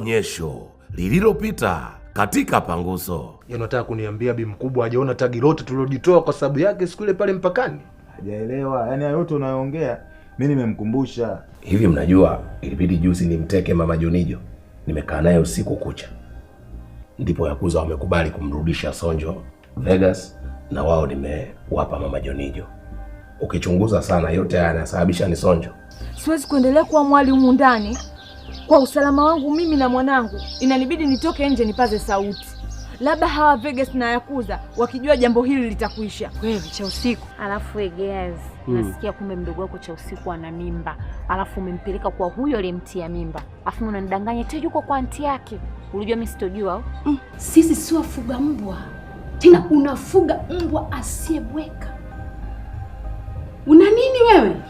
onyesho lililopita katika Panguso. Unataka kuniambia bi mkubwa hajaona tagi lote tulilojitoa kwa sababu yake siku ile pale mpakani? Hajaelewa. Yaani yote unayoongea mimi nimemkumbusha. Hivi mnajua ilibidi juzi nimteke mama Jonijo. Nimekaa naye usiku kucha. Ndipo Yakuza wamekubali kumrudisha Sonjo Vegas na wao nimewapa mama Jonijo. Ukichunguza sana yote haya yanasababisha ni Sonjo. Siwezi kuendelea kuwa mwali humu ndani. Kwa usalama wangu mimi na mwanangu, inanibidi nitoke nje nipaze sauti. Labda hawa Vegas na Yakuza wakijua jambo hili litakuisha. Wewe cha usiku. Alafu Egaz, nasikia kumbe mdogo wako cha usiku ana mimba. Alafu umempeleka kwa huyo aliyemtia mimba. Alafu unanidanganya eti yuko kwa anti yake. Unajua mimi sitojua au? Sisi si wafuga mbwa. Tena unafuga mbwa asiyebweka. Una nini wewe?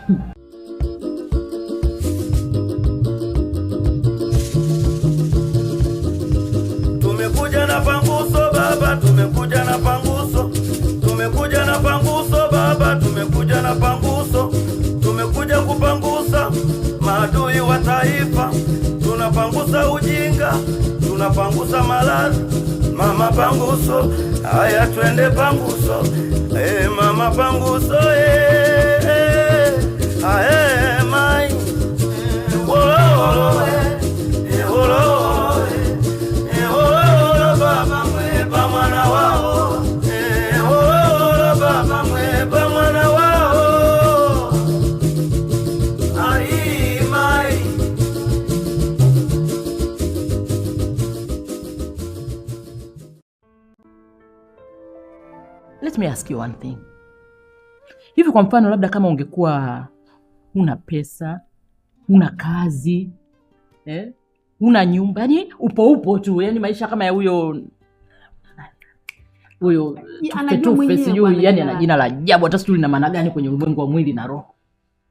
Tumekuja na Panguso baba, tumekuja na Panguso. Tumekuja na Panguso baba, tumekuja na Panguso. Tumekuja kupangusa maadui wa taifa. Tunapangusa ujinga, tunapangusa maradhi. Mama Panguso, haya twende Panguso. Mama Panguso, mai. Baba mweba mwana wao. Baba mweba mwana wao. Ai mai. Let me ask you one thing. Hivi kwa mfano labda kama ungekuwa una pesa, una kazi, una nyumba, yani upo tu, yani maisha kama ya huyo tufe sijui, yani ana jina la ajabu, hata sijui lina maana gani kwenye ulimwengu wa mwili na roho.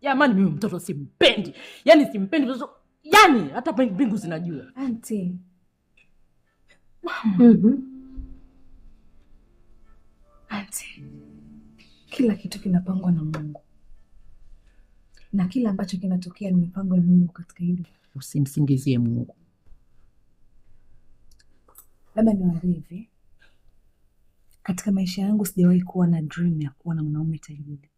Jamani mimi mtoto simpendi. Yani simpendi mtoto. Yani hata mbingu zinajua. Auntie. Auntie. Kila kitu kinapangwa na Mungu. Na kila ambacho kinatokea ni mipango ya Mungu katika hilo. Usimsingizie Mungu. Labda niwaambie hivi. Katika maisha yangu sijawahi kuwa na dream ya kuwa na mwanaume tajiri.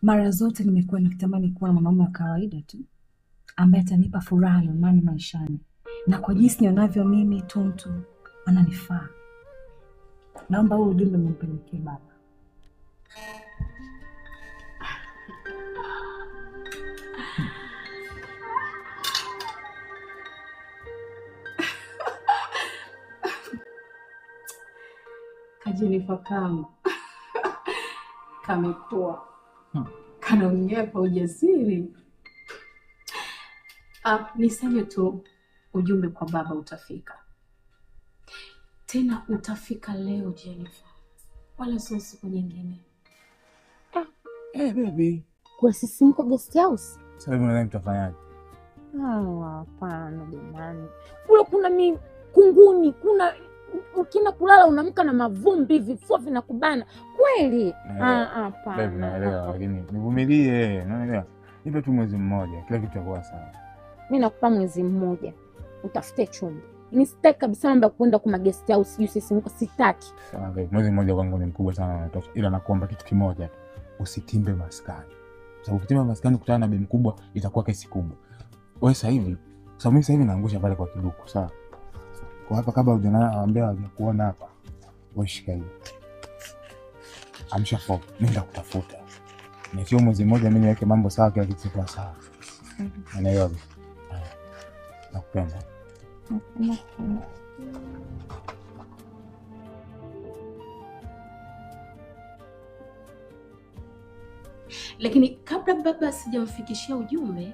Mara zote nimekuwa nikitamani kuwa na mwanaume wa kawaida tu ambaye atanipa furaha na amani maishani. Na kwa jinsi nionavyo mimi Tuntu ananifaa. Naomba huu ujumbe mmpelekee baba. Kajenifa kama kamekuwa kanaongea kwa ujasiri. Niseme tu ujumbe kwa baba utafika. Tena utafika leo Jennifer. Wala sio siku nyingine. Baby. Kwa sisi mko guest house? Sasa hivi unadhani tutafanyaje? Hapana jamani. Kule kuna kunguni, kuna ukina kulala unamka na mavumbi, vifua vinakubana. Kweli? Hapana. Baby naelewa lakini nivumilie, unaelewa? Nipe tu mwezi mmoja, kila kitu kitakuwa sawa. Mimi nakupa mwezi mmoja. Utafute chumba. Mimi sitaki kabisa mambo ya kwenda kwa guest house, sisi mko sitaki. Sawa baby, mwezi mmoja kwangu ni mkubwa sana unatosha. Ila nakuomba kitu kimoja. Usitimbe maskani. Sababu ukitimba maskani kutana na bibi mkubwa itakuwa kesi kubwa. Wewe sasa hivi, sababu mimi sasa hivi naangusha pale kwa kiduku, sawa? Kwa hapa kabla hujanaambia kuona hapa. Wewe shika hiyo. Amsha phone, nenda kutafuta. Niachie mwezi mmoja mimi niweke mambo sawa kila kitu kipo sawa. Unaelewa? Nakupenda. Lakini kabla baba sijamfikishia ujumbe,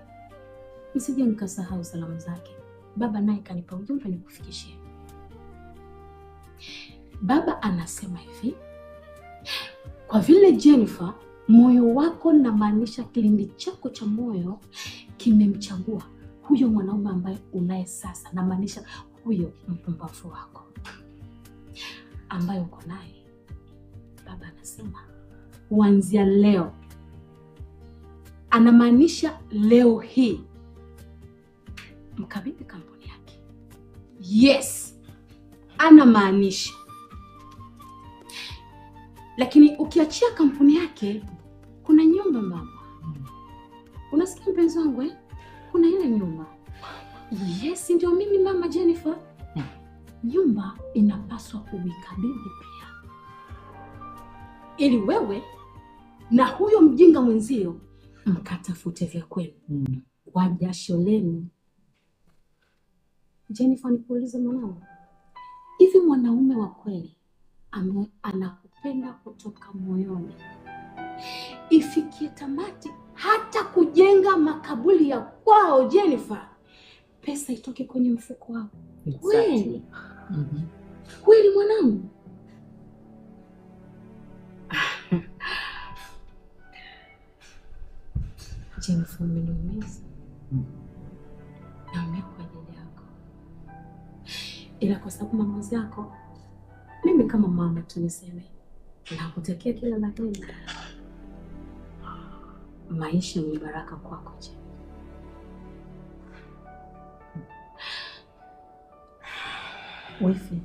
nisije nikasahau salamu zake. Baba naye kanipa ujumbe nikufikishie. Baba anasema hivi, kwa vile Jennifer, moyo wako na maanisha kilindi chako cha moyo kimemchagua huyo mwanaume ambaye unaye sasa, na maanisha huyo mpumbavu wako ambaye uko naye. Baba anasema kuanzia leo, anamaanisha leo hii mkabidhi kampuni yake. Yes, anamaanisha. Lakini ukiachia kampuni yake, kuna nyumba mama. Unasikia mpenzi wangu eh? Kuna ile nyumba. Yes, ndio mimi mama Jennifer. Nyumba inapaswa kuikabidhi pia, ili wewe na huyo mjinga mwenzio mkatafute vya kwenu kwa jasho lenu. Jennifer, nikuulize mwanangu, hivi mwanaume wa kweli anakupenda kutoka moyoni, ifikie tamati hata kujenga makaburi ya kwao Jennifer, pesa itoke kwenye mfuko wako? Kweli? Kweli mwanangu? Jennifer, umeniumiza. Naumia kwa ajili yako, ila kwa sababu maamuzi yako, mimi kama mama tu niseme nakutakia kila la heri. Maisha ni baraka kwako je. Wifi.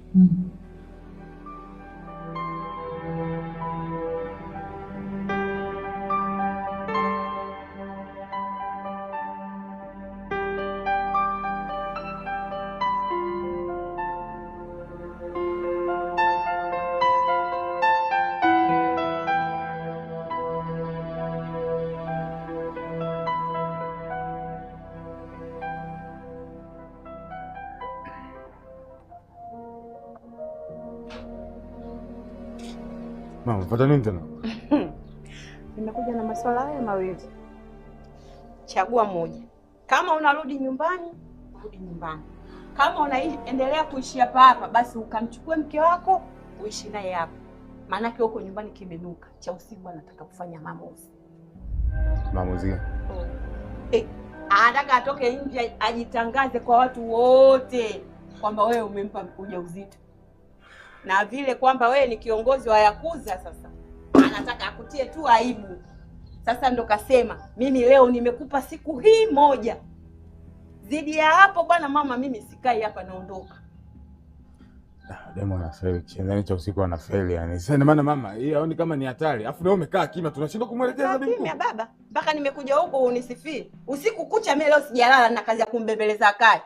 Mama, unapata nini tena? Nimekuja na masuala haya mawili. Chagua moja. Kama unarudi nyumbani, rudi nyumbani. Kama unaendelea kuishi hapa, basi ukamchukue mke wako uishi naye hapa. Maana yake huko nyumbani kimenuka. Cha usiku anataka kufanya maamuzi. Maamuzi? Anataka atoke nje ajitangaze kwa watu wote kwamba wewe umempa ujauzito. Na vile kwamba wewe ni kiongozi wa Yakuza, sasa anataka akutie tu aibu. Sasa ndo kasema, mimi leo nimekupa siku hii moja. Zidi ya hapo bwana mama, mimi sikai hapa, naondoka. Demo na feli, ndani cha usiku ana feli yani. Sasa maana mama, hii haoni kama ni hatari. Alafu leo umekaa kimya, tunashindwa kumwelekeza bibi. Kimya baba, mpaka nimekuja huko unisifie. Usiku kucha mimi leo sijalala na kazi ya kumbembeleza Kai.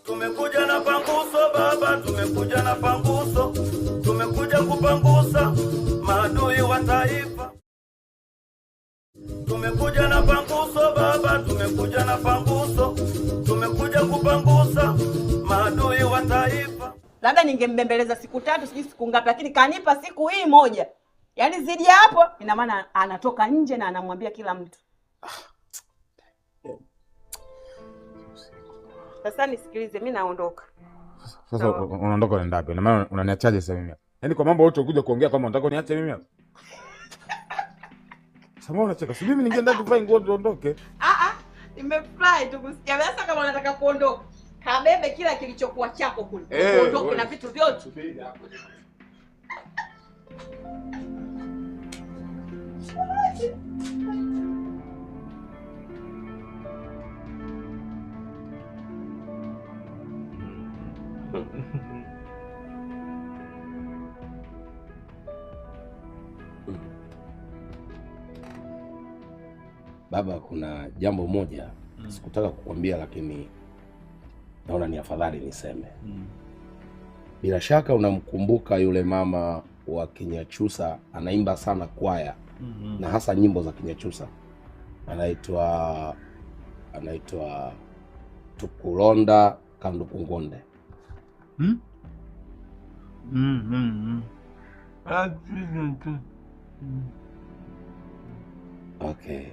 Tumekuja na panguso baba, tumekuja na panguso, tumekuja kupangusa maadui wa taifa. Tumekuja na panguso baba, tumekuja na panguso, tumekuja kupangusa maadui wa taifa. Labda ningembembeleza siku 3 sijui siku ngapi, lakini kanipa siku hii moja. Yaani zidi hapo ina maana anatoka nje na anamwambia kila mtu. Sasa nisikilize, mimi naondoka. Sasa unaondoka unaenda wapi? Na maana unaniachaje sasa mimi? Yaani kwa mambo yote ukuja kuongea kama unataka niache mimi hapa? Sasa unacheka. Sijui mimi ningeenda kuvae nguo tuondoke. Nimefurahi tu kusikia. Sasa kama unataka kuondoka, kabebe kila kilichokuwa chako kule. Uondoke na vitu vyote. Baba, kuna jambo moja sikutaka kukwambia, lakini naona ni afadhali niseme. Bila shaka unamkumbuka yule mama wa Kinyachusa, anaimba sana kwaya na hasa nyimbo za Kinyachusa. Anaitwa Tukulonda Kandukungonde. Okay.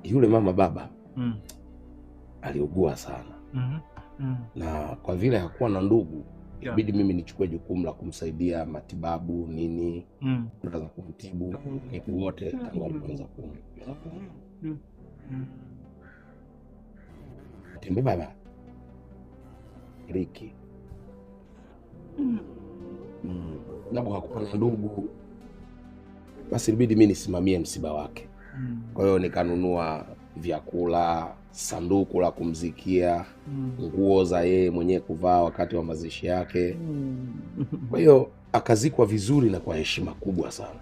Yule mama baba aliugua sana. Na kwa vile hakuwa na ndugu, ibidi mimi nichukue jukumu la kumsaidia matibabu nini, za kumtibu wote tangu alipoanza kuumwa. Tembe baba Riki napo hakuwa na ndugu, basi ibidi mimi nisimamie msiba wake. Kwa hiyo nikanunua vyakula, sanduku la kumzikia, nguo za yeye mwenyewe kuvaa wakati wa mazishi yake. Kwa hiyo akazikwa vizuri na kwa heshima kubwa sana.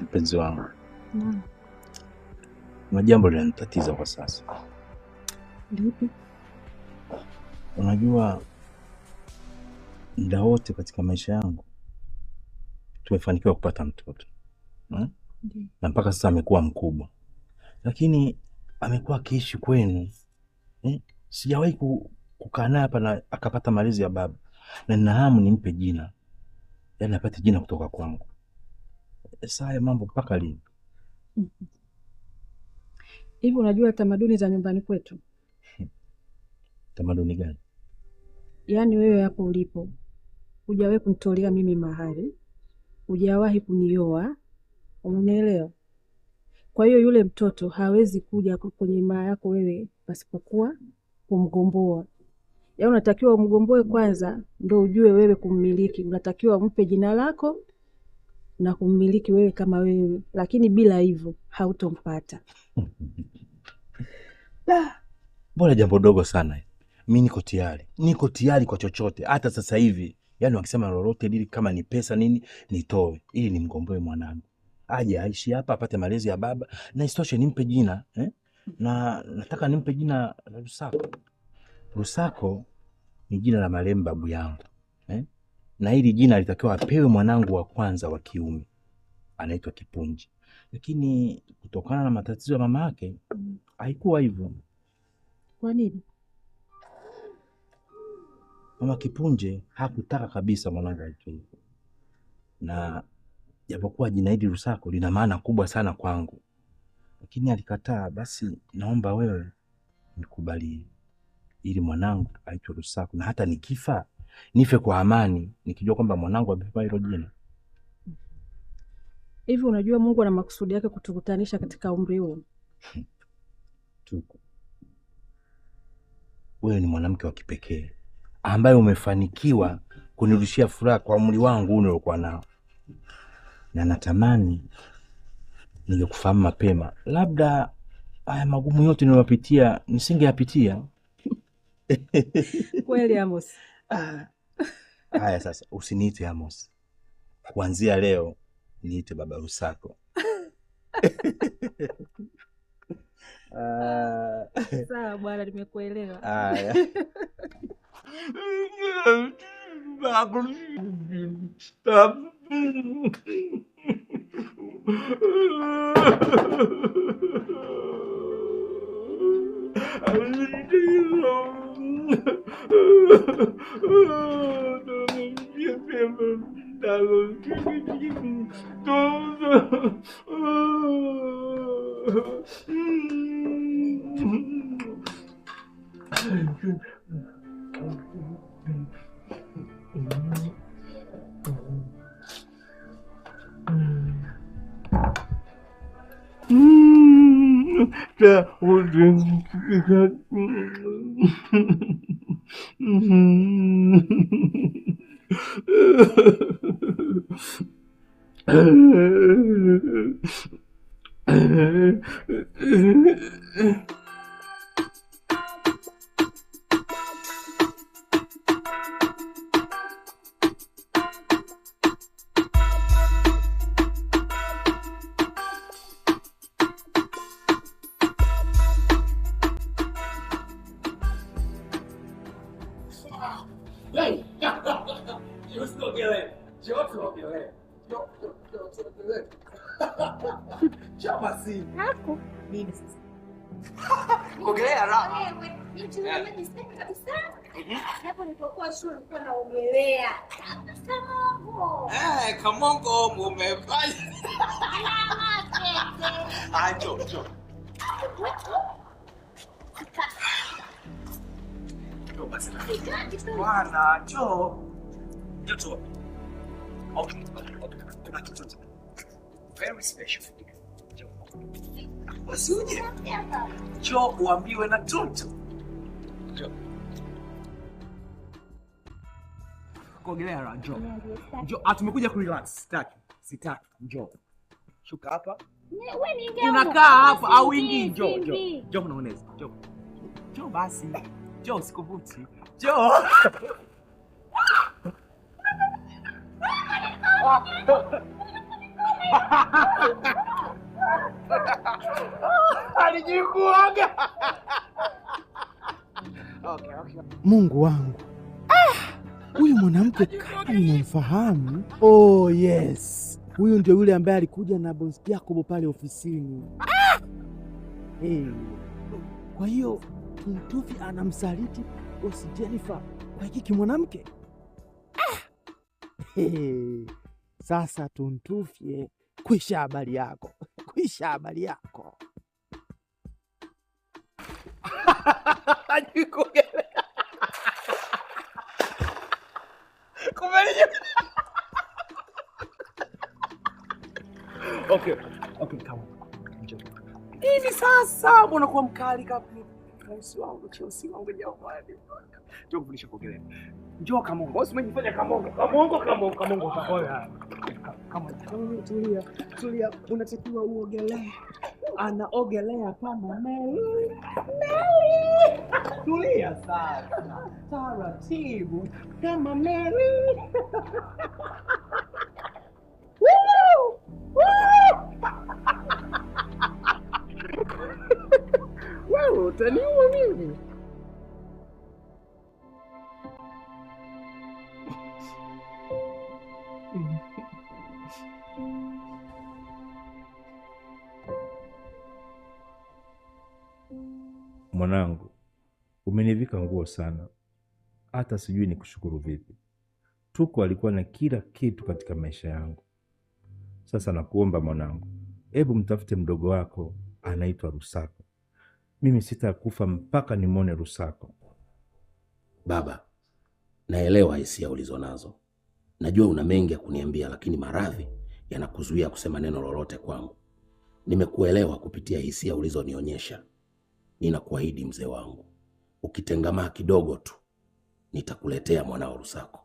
Mpenzi wangu, kuna jambo linanitatiza kwa sasa. Lipi? Unajua, muda wote katika maisha yangu tumefanikiwa kupata mtoto, na mpaka sasa amekuwa mkubwa, lakini amekuwa akiishi kwenu. Sijawahi kukaa naye hapa na akapata malezi ya baba, na nina hamu nimpe jina, yaani apate jina kutoka kwangu. Sasa mambo mpaka lini? Hivi unajua tamaduni za nyumbani kwetu? Tamaduni gani? Yaani wewe hapo ulipo hujawahi kunitolea mimi mahari, hujawahi kunioa, unielewa? Kwa hiyo yule mtoto hawezi kuja kwenye imaa yako wewe pasipokuwa kumgomboa. Yaani unatakiwa umgomboe kwanza ndio ujue wewe kummiliki. Unatakiwa umpe jina lako na kummiliki wewe kama wewe, lakini bila hivyo hautompata. Mbona jambo dogo sana. Mimi niko tayari kwa chochote, hata sasa hivi. Yaani wakisema lolote lili, kama ni pesa nini, nitoe ili nimgomboe mwanangu. Aje aishi hapa apate malezi ya baba, na isitoshe nimpe jina, na nataka nimpe jina la Rusako. Rusako ni jina la marehemu babu yangu, na hili jina litakiwa apewe mwanangu wa kwanza wa kiume, anaitwa Kipunji. Lakini kutokana na matatizo ya mama yake haikuwa hivyo. Kwa nini? Mama Kipunje hakutaka kabisa mwanangu aitwe hivyo, na japokuwa jina hili Rusako lina maana kubwa sana kwangu, lakini alikataa. Basi naomba wewe nikubalie ili mwanangu aitwe Rusako, na hata nikifa nife kwa amani nikijua kwamba mwanangu amepewa hilo jina. Hivi unajua Mungu ana makusudi yake kutukutanisha katika umri huu? Tuko. Wewe ni mwanamke wa kipekee ambaye umefanikiwa kunirudishia furaha kwa umri wangu uliokuwa nao, na natamani ningekufahamu mapema, labda haya magumu yote niliyopitia nisingeyapitia. Kweli Amos. Haya sasa, usiniite Amos. Kuanzia leo niite Baba Rusako. Sawa bwana, nimekuelewa. Haya. Kamongo umefanya. Acho. Bwana, njoo. Okay. Kuna kitu very special. Basi uje. Njoo uambiwe na Tonto. Njoo. Kuogelea raha, njoo. Njoo, tumekuja kurelax. Sitaki. Njoo. Shuka hapa. Wewe niingie. Unakaa hapa au ingi? Njoo. Njoo unaoneza. Njoo basi. Njoo sikuvuti. Njoo. Alijikuaga. Okay. Mungu wangu. Huyu mwanamke kama ninamfahamu. Oh yes. Huyu ndio yule ambaye alikuja na boss Jacob pale ofisini. Hey. Kwa hiyo Tuntufi anamsaliti boss Jennifer kwa hiki mwanamke. Hey. Sasa Tuntufi, kwisha habari yako. Ajikugelea. Okay, kama. Hivi sasa mbona kwa mkali kabisa? Rais wangu, Chelsea wangu jamani. Njoo kufundisha kuogelea. Njoo Kamongo. Wewe umejifanya Kamongo. Utakoya. Kama tulia, unatakiwa uogelee. Anaogelea kama meli. Tulia sasa. Taratibu kama meli. Wewe utaniua mimi. Mwanangu, umenivika nguo sana, hata sijui ni kushukuru vipi. Tuko alikuwa na kila kitu katika maisha yangu. Sasa nakuomba mwanangu, hebu mtafute mdogo wako anaitwa Rusako. Mimi sitakufa mpaka nimwone Rusako. Baba, naelewa hisia ulizo nazo. Najua una mengi ya kuniambia, lakini maradhi yanakuzuia kusema neno lolote kwangu. Nimekuelewa kupitia hisia ulizonionyesha. Ninakuahidi mzee wangu, ukitengamaa kidogo tu, nitakuletea mwanao Rusako.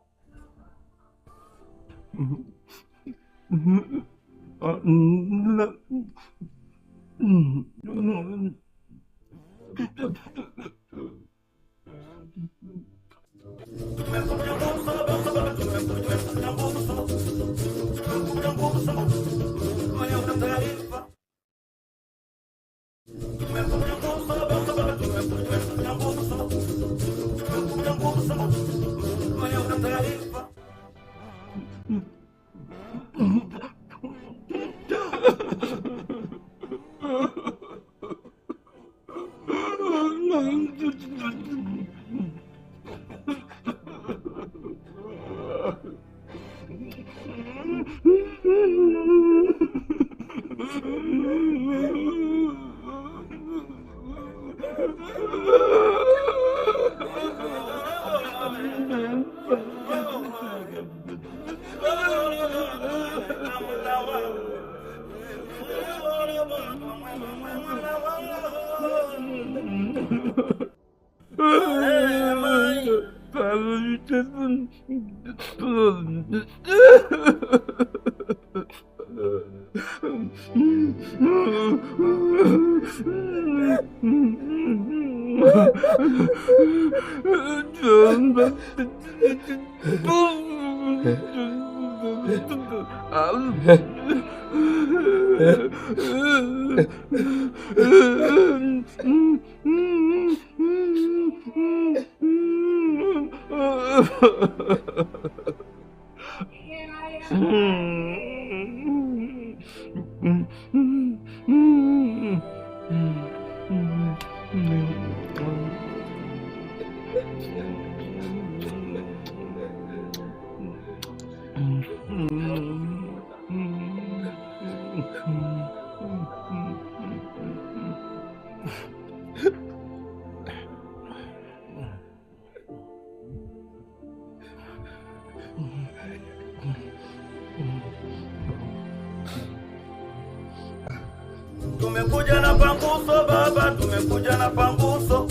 tumekuja na panguso baba, tumekuja na panguso,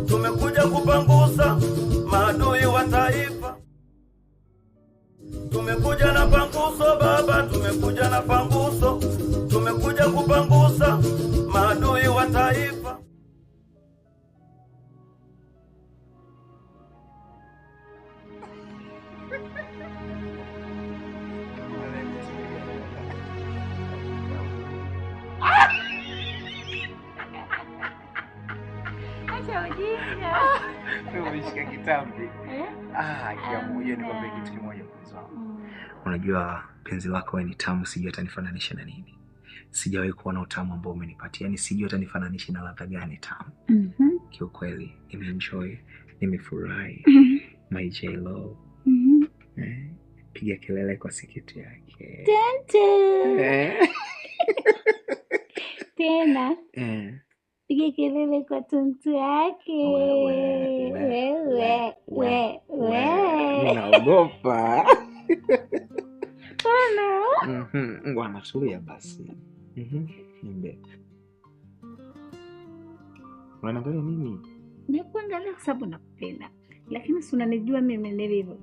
tumekuja kupangusa maadui wa taifa. Tumekuja na panguso baba, tumekuja na panguso, tumekuja kupangusa maadui wa taifa. Umeshika kitambi. Kia moja nikwambie kitu kimoja mpenzi wangu. Unajua penzi lako wewe ni tamu, sijui hata nifananishe na nini. Sijawahi kuona utamu ambao umenipatia. Yaani sijui hata nifananishe na ladha gani tamu. Kiukweli nimeenjoy, nimefurahi. My J-Lo. Piga kelele kwa sikiti yake. Tente. Tena. Piga kelele kwa tuntu yake. Wewe. Ninaogopa. Sana. Bwana tulia basi. Nimbe. Unaangalia nini? Nakuangalia kwa sababu nakupenda. Lakini si unanijua mimi nilivyo.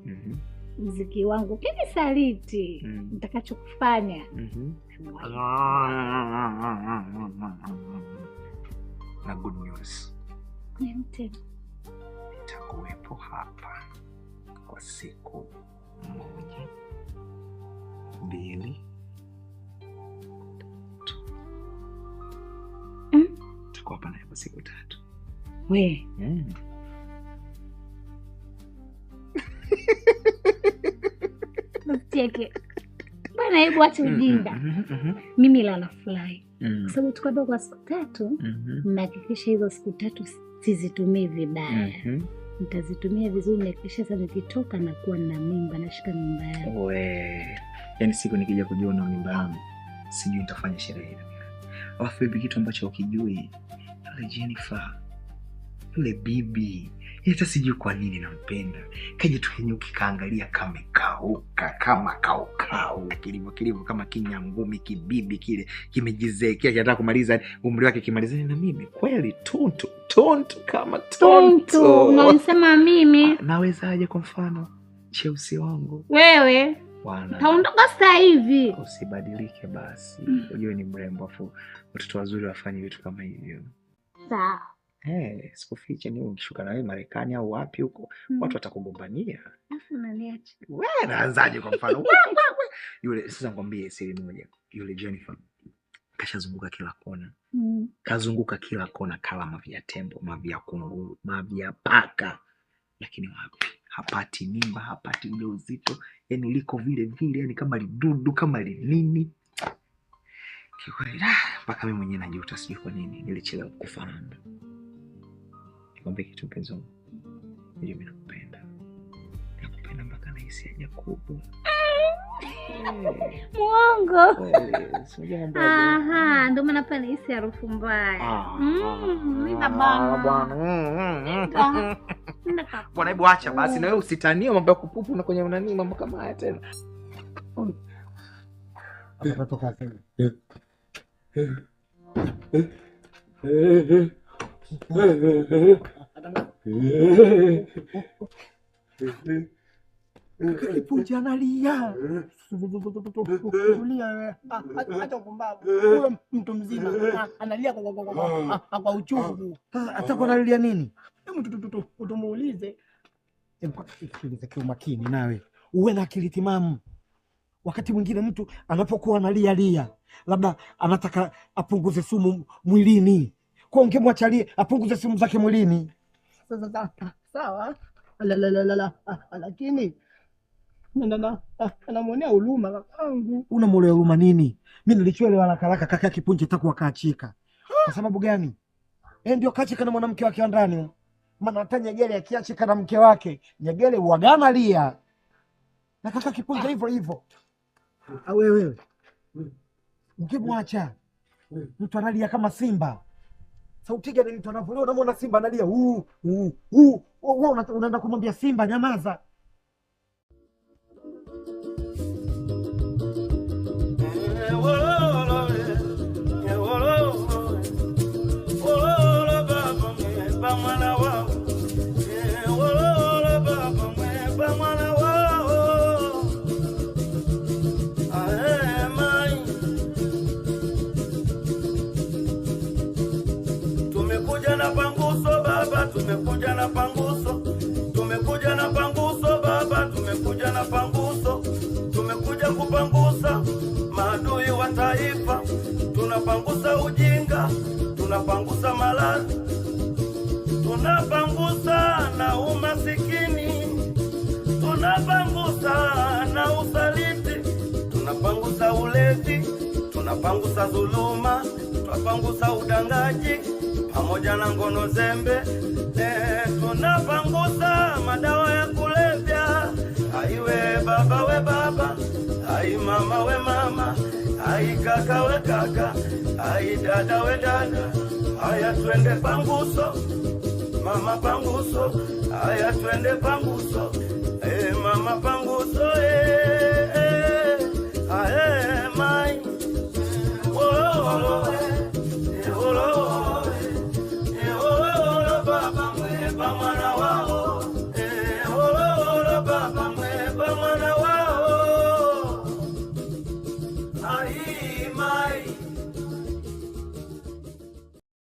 Muziki wangu kinisaliti. Nitakachokufanya. Na good news. Nite. Nitakuwepo hapa kwa siku 1, 2, 3. Nitakuwa hapa naye kwa siku 3. We. Mteke. Bwana hebu acha ujinga. Mimi la nafurahi. Kwa sababu tuko kwa siku 3, nahakikisha hizo siku 3 sizitumii vibaya. Nitazitumia vizuri, nahakikisha sasa nikitoka na kuwa na mimba, nashika mimba yangu. Yaani siku nikija kujua na mimba yangu, sijui nitafanya sherehe ile. Alafu hivi kitu ambacho ukijui, yule Jennifer, yule bibi, hata sijui kwa nini nampenda. Kaje tu yenyewe ukikaangalia kama kauka, kama kaukau, kilivyo kama kinyangumi, kibibi kile kimejizekea kinataka kumaliza umri wake, kimalizane na mimi. Kweli tuntu kama tuntu. Unanisema mimi? Nawezaje kwa mfano Cheusi wangu? Wewe bwana, taondoka sasa hivi. Usibadilike basi. Unajua ni mrembo, afu watoto wazuri wafanye vitu kama hivyo. Sawa. Sikuficha ni ukishuka na wewe Marekani au wapi huko, watu watakugombania. Afu unaniacha. Wewe naanzaje kwa mfano? Yule sasa ngwambie siri moja. Yule Jennifer kashazunguka kila kona. Kazunguka kila kona, kala mavya tembo, mavya kunguru, mavya paka. Lakini wapi? Hapati mimba, hapati ujauzito. Yaani liko vile vile, yani kama lidudu, kama linini. Kikweli mpaka mimi mwenyewe najuta, sijui kwa nini nilichelewa kufahamu. Nikwambie kitu mpenzi wangu. Mimi nakupenda. Nakupenda mpaka nahisi haja kubwa. Muongo. Aha, ndio maana hapa nahisi harufu mbaya. Nina bana. Bwana hebu acha basi na wewe usitanie mambo ya kupupu na kwenye nani mambo kama haya tena. Atatoka tena. Kipunja analia. Tulia, acha kumbavu. Huyo mtu mzima analia kwa uchungu. Atakuwa analia nini? Tumuulize. Sikiliza kwa makini nawe. Uwe na akili timamu. Wakati mwingine mtu anapokuwa analia, labda anataka apunguze sumu mwilini. Kwa ungemwachalie apunguze sumu zake mwilini. Sawa. Lakini anamwonea huruma kakangu. Unamwonea huruma nini? Mimi nilichoelewa haraka kaka Kipunje takuwa kaachika. Kwa sababu gani? Ndio kaachika na mwanamke wake wa ndani. Maana hata Nyegele akiachika na mke wake, Nyegele huagana lia. Na kaka Kipunje hivyo. Wewe. Mkimwacha. Mtu analia kama simba. Sauti gani mtu anavulia, unamwona simba analia. Unaenda kumwambia simba nyamaza. wao. Wolole baba mwepa mwana wao. Mai. Tumekuja na panguso baba, tumekuja na panguso. Tumekuja na panguso baba, tumekuja na panguso. Tumekuja kupangusa maadui wa taifa. Tunapangusa ujinga, tunapangusa maradhi, tunapangusa na umasikini, tunapangusa na usaliti, tunapangusa ulevi, tunapangusa dhuluma, tunapangusa udangaji pamoja na ngono zembe. Tunapangusa madawa ya kulevya. Aiwe baba we baba, ai mama we mama, ai kaka we kaka, ai dada we dada. Haya twende panguso, mama panguso. Haya twende panguso, mama panguso.